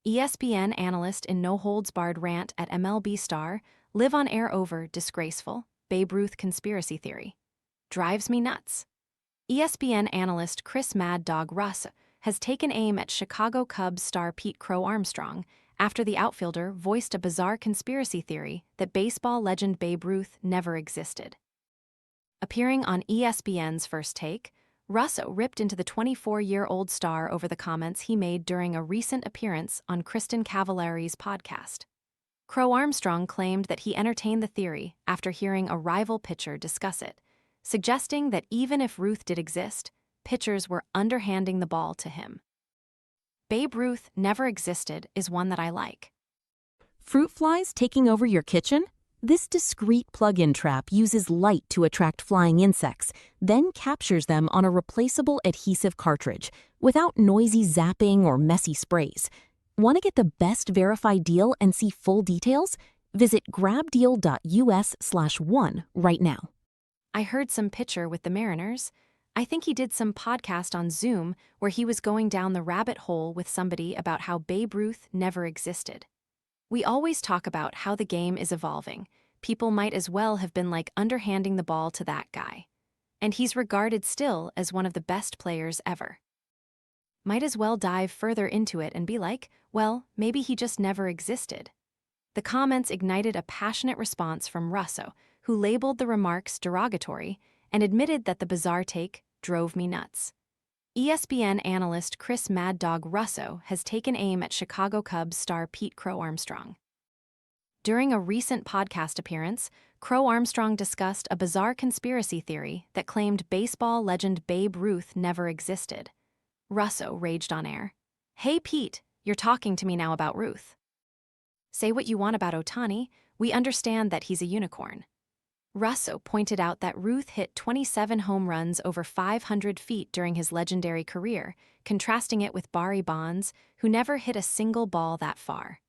ESPN analyst in no-holds-barred rant at MLB star, live on air over disgraceful, Babe Ruth conspiracy theory. Drives me nuts. ESPN analyst Chris Mad Dog Russo has taken aim at Chicago Cubs star Pete Crow-Armstrong after the outfielder voiced a bizarre conspiracy theory that baseball legend Babe Ruth never existed. Appearing on ESPN's First Take, Russo ripped into the 24-year-old star over the comments he made during a recent appearance on Kristin Cavallari's podcast. Crow-Armstrong claimed that he entertained the theory after hearing a rival pitcher discuss it, suggesting that even if Ruth did exist, pitchers were underhanding the ball to him. Babe Ruth never existed is one that I like. Fruit flies taking over your kitchen? This discreet plug-in trap uses light to attract flying insects, then captures them on a replaceable adhesive cartridge, without noisy zapping or messy sprays. Want to get the best verified deal and see full details? Visit grabdeal.us/one right now. I heard some pitcher with the Mariners. I think he did some podcast on Zoom where he was going down the rabbit hole with somebody about how Babe Ruth never existed. We always talk about how the game is evolving. People might as well have been like underhanding the ball to that guy. And he's regarded still as one of the best players ever. Might as well dive further into it and be like, well, maybe he just never existed. The comments ignited a passionate response from Russo, who labeled the remarks derogatory and admitted that the bizarre take drove me nuts. ESPN analyst Chris Mad Dog Russo has taken aim at Chicago Cubs star Pete Crow-Armstrong. During a recent podcast appearance, Crow-Armstrong discussed a bizarre conspiracy theory that claimed baseball legend Babe Ruth never existed. Russo raged on air. "Hey Pete, you're talking to me now about Ruth. Say what you want about Ohtani, we understand that he's a unicorn." Russo pointed out that Ruth hit 27 home runs over 500 feet during his legendary career, contrasting it with Barry Bonds, who never hit a single ball that far.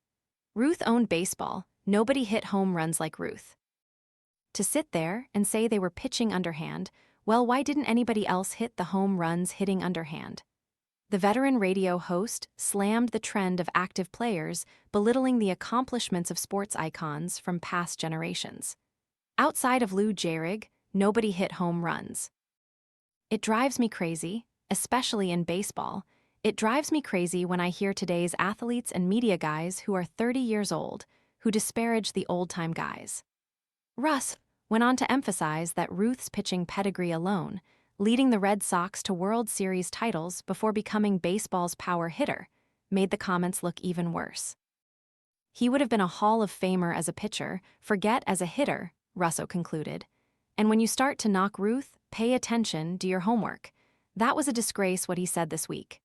Ruth owned baseball. Nobody hit home runs like Ruth. To sit there and say they were pitching underhand, well, why didn't anybody else hit the home runs hitting underhand? The veteran radio host slammed the trend of active players, belittling the accomplishments of sports icons from past generations. Outside of Lou Gehrig, nobody hit home runs. It drives me crazy, especially in baseball. It drives me crazy when I hear today's athletes and media guys who are 30 years old, who disparage the old-time guys. Russ went on to emphasize that Ruth's pitching pedigree alone, leading the Red Sox to World Series titles before becoming baseball's power hitter, made the comments look even worse. He would have been a Hall of Famer as a pitcher, forget as a hitter, Russo concluded. And when you start to knock Ruth, pay attention, do your homework. That was a disgrace what he said this week.